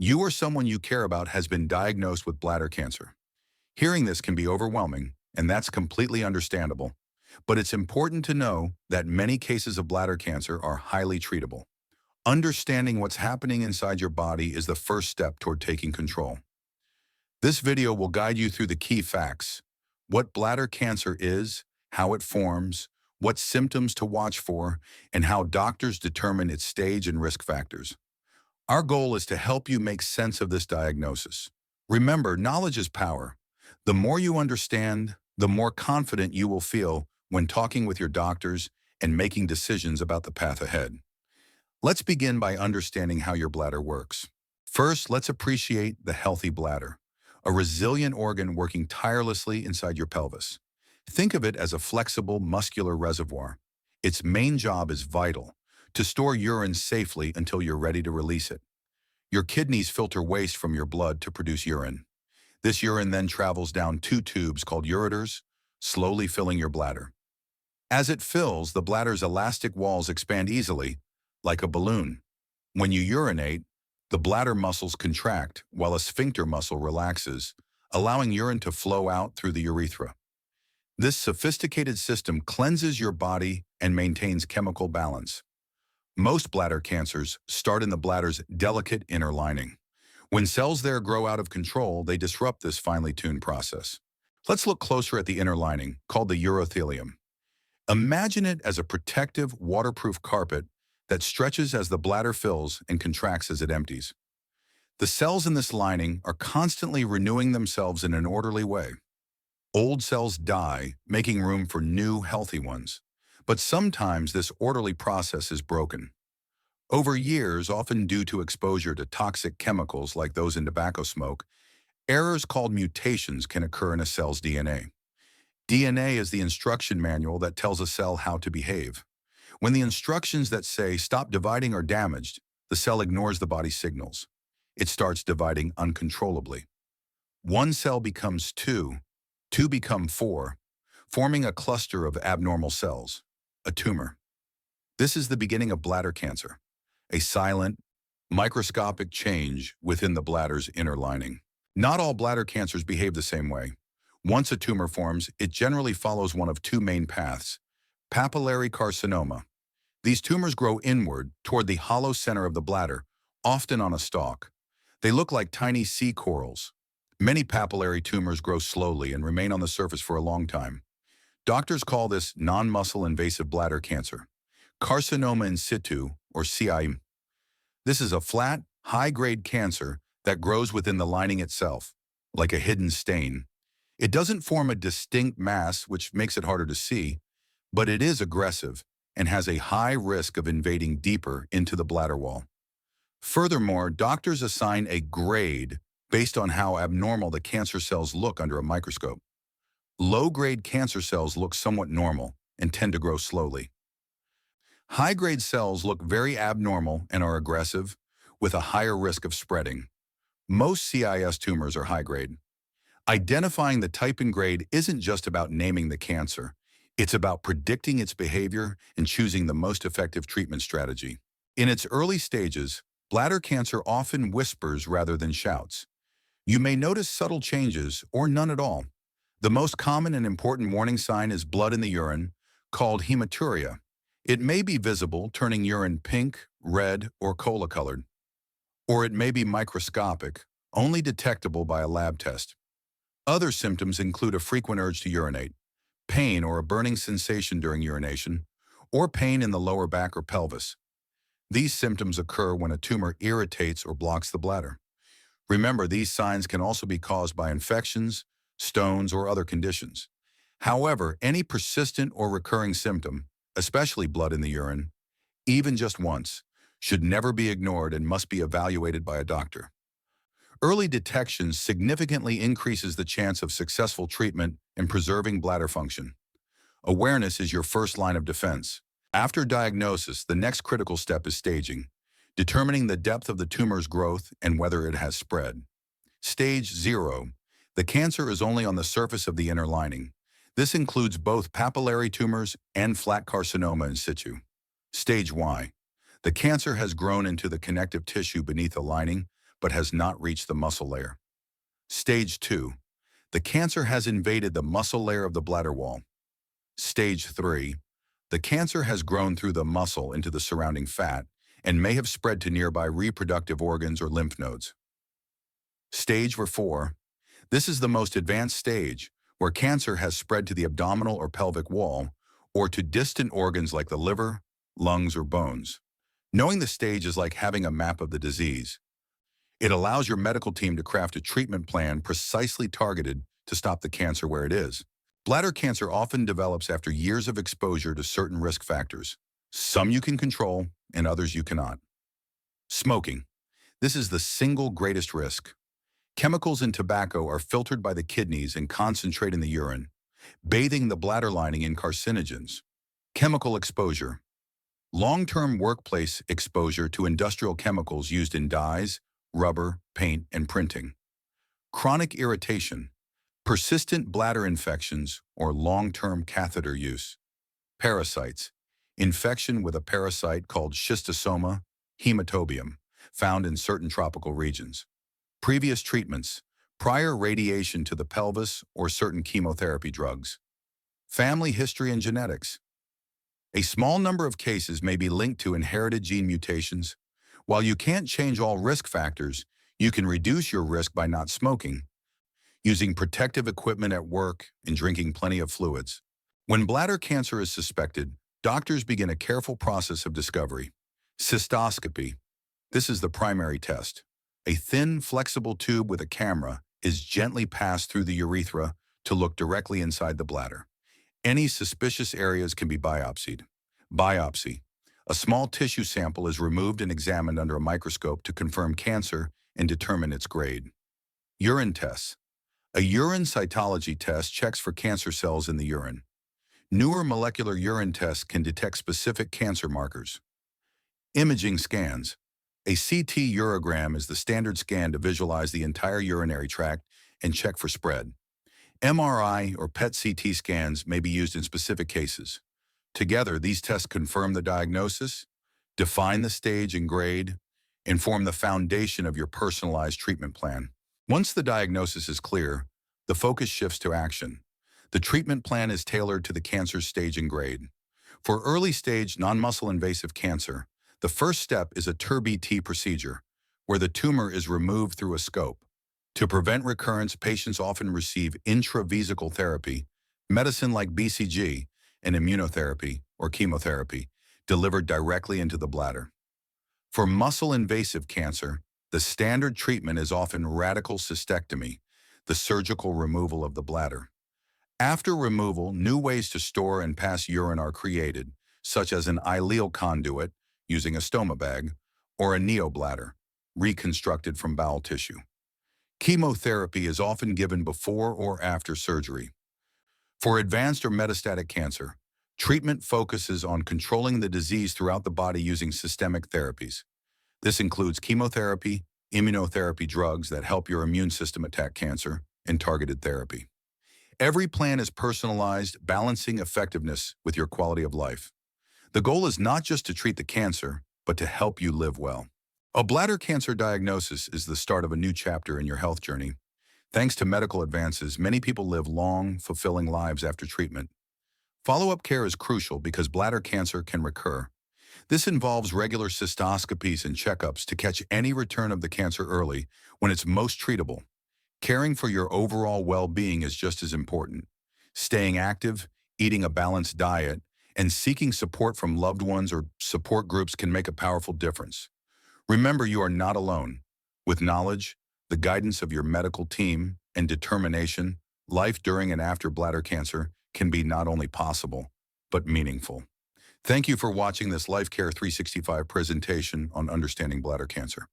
You or someone you care about has been diagnosed with bladder cancer. Hearing this can be overwhelming, and that's completely understandable. But it's important to know that many cases of bladder cancer are highly treatable. Understanding what's happening inside your body is the first step toward taking control. This video will guide you through the key facts: what bladder cancer is, how it forms, what symptoms to watch for, and how doctors determine its stage and risk factors. Our goal is to help you make sense of this diagnosis. Remember, knowledge is power. The more you understand, the more confident you will feel when talking with your doctors and making decisions about the path ahead. Let's begin by understanding how your bladder works. First, let's appreciate the healthy bladder, a resilient organ working tirelessly inside your pelvis. Think of it as a flexible, muscular reservoir. Its main job is vital: to store urine safely until you're ready to release it. Your kidneys filter waste from your blood to produce urine. This urine then travels down two tubes called ureters, slowly filling your bladder. As it fills, the bladder's elastic walls expand easily, like a balloon. When you urinate, the bladder muscles contract while a sphincter muscle relaxes, allowing urine to flow out through the urethra. This sophisticated system cleanses your body and maintains chemical balance. Most bladder cancers start in the bladder's delicate inner lining. When cells there grow out of control, they disrupt this finely tuned process. Let's look closer at the inner lining, called the urothelium. Imagine it as a protective, waterproof carpet that stretches as the bladder fills and contracts as it empties. The cells in this lining are constantly renewing themselves in an orderly way. Old cells die, making room for new, healthy ones. But sometimes this orderly process is broken. Over years, often due to exposure to toxic chemicals like those in tobacco smoke, errors called mutations can occur in a cell's DNA. DNA is the instruction manual that tells a cell how to behave. When the instructions that say stop dividing are damaged, the cell ignores the body's signals. It starts dividing uncontrollably. One cell becomes two, two become four, forming a cluster of abnormal cells, a tumor. This is the beginning of bladder cancer, a silent, microscopic change within the bladder's inner lining. Not all bladder cancers behave the same way. Once a tumor forms, it generally follows one of two main paths: papillary carcinoma. These tumors grow inward toward the hollow center of the bladder, often on a stalk. They look like tiny sea corals. Many papillary tumors grow slowly and remain on the surface for a long time. Doctors call this non-muscle invasive bladder cancer, carcinoma in situ, or CIM. This is a flat, high-grade cancer that grows within the lining itself, like a hidden stain. It doesn't form a distinct mass, which makes it harder to see, but it is aggressive and has a high risk of invading deeper into the bladder wall. Furthermore, doctors assign a grade based on how abnormal the cancer cells look under a microscope. Low-grade cancer cells look somewhat normal and tend to grow slowly. High-grade cells look very abnormal and are aggressive, with a higher risk of spreading. Most CIS tumors are high-grade. Identifying the type and grade isn't just about naming the cancer. It's about predicting its behavior and choosing the most effective treatment strategy. In its early stages, bladder cancer often whispers rather than shouts. You may notice subtle changes or none at all. The most common and important warning sign is blood in the urine, called hematuria. It may be visible, turning urine pink, red, or cola-colored. Or it may be microscopic, only detectable by a lab test. Other symptoms include a frequent urge to urinate, pain or a burning sensation during urination, or pain in the lower back or pelvis. These symptoms occur when a tumor irritates or blocks the bladder. Remember, these signs can also be caused by infections, stones, or other conditions. However, any persistent or recurring symptom, especially blood in the urine, even just once, should never be ignored and must be evaluated by a doctor. Early detection significantly increases the chance of successful treatment and preserving bladder function. Awareness is your first line of defense. After diagnosis, the next critical step is staging, determining the depth of the tumor's growth and whether it has spread. Stage 0. The cancer is only on the surface of the inner lining. This includes both papillary tumors and flat carcinoma in situ. Stage Y. The cancer has grown into the connective tissue beneath the lining, but has not reached the muscle layer. Stage 2. The cancer has invaded the muscle layer of the bladder wall. Stage 3. The cancer has grown through the muscle into the surrounding fat and may have spread to nearby reproductive organs or lymph nodes. Stage 4. This is the most advanced stage, where cancer has spread to the abdominal or pelvic wall, or to distant organs like the liver, lungs, or bones. Knowing the stage is like having a map of the disease. It allows your medical team to craft a treatment plan precisely targeted to stop the cancer where it is. Bladder cancer often develops after years of exposure to certain risk factors. Some you can control, and others you cannot. Smoking. This is the single greatest risk. Chemicals in tobacco are filtered by the kidneys and concentrate in the urine, bathing the bladder lining in carcinogens. Chemical exposure. Long-term workplace exposure to industrial chemicals used in dyes, rubber, paint, and printing. Chronic irritation. Persistent bladder infections or long-term catheter use. Parasites. Infection with a parasite called schistosoma hematobium, found in certain tropical regions. Previous treatments. Prior radiation to the pelvis or certain chemotherapy drugs. Family history and genetics. A small number of cases may be linked to inherited gene mutations. While you can't change all risk factors, you can reduce your risk by not smoking, using protective equipment at work, and drinking plenty of fluids. When bladder cancer is suspected, doctors begin a careful process of discovery. Cystoscopy. This is the primary test. A thin, flexible tube with a camera is gently passed through the urethra to look directly inside the bladder. Any suspicious areas can be biopsied. Biopsy. A small tissue sample is removed and examined under a microscope to confirm cancer and determine its grade. Urine tests. A urine cytology test checks for cancer cells in the urine. Newer molecular urine tests can detect specific cancer markers. Imaging scans. A CT urogram is the standard scan to visualize the entire urinary tract and check for spread. MRI or PET-CT scans may be used in specific cases. Together, these tests confirm the diagnosis, define the stage and grade, and form the foundation of your personalized treatment plan. Once the diagnosis is clear, the focus shifts to action. The treatment plan is tailored to the cancer's stage and grade. For early-stage non-muscle invasive cancer, the first step is a TURBT procedure, where the tumor is removed through a scope. To prevent recurrence, patients often receive intravesical therapy, medicine like BCG, and immunotherapy or chemotherapy, delivered directly into the bladder. For muscle-invasive cancer, the standard treatment is often radical cystectomy, the surgical removal of the bladder. After removal, new ways to store and pass urine are created, such as an ileal conduit, using a stoma bag, or a neobladder, reconstructed from bowel tissue. Chemotherapy is often given before or after surgery. For advanced or metastatic cancer, treatment focuses on controlling the disease throughout the body using systemic therapies. This includes chemotherapy, immunotherapy drugs that help your immune system attack cancer, and targeted therapy. Every plan is personalized, balancing effectiveness with your quality of life. The goal is not just to treat the cancer, but to help you live well. A bladder cancer diagnosis is the start of a new chapter in your health journey. Thanks to medical advances, many people live long, fulfilling lives after treatment. Follow-up care is crucial because bladder cancer can recur. This involves regular cystoscopies and checkups to catch any return of the cancer early when it's most treatable. Caring for your overall well-being is just as important. Staying active, eating a balanced diet, and seeking support from loved ones or support groups can make a powerful difference. Remember, you are not alone. With knowledge, the guidance of your medical team, and determination, life during and after bladder cancer can be not only possible, but meaningful. Thank you for watching this LifeCare 365 presentation on understanding bladder cancer.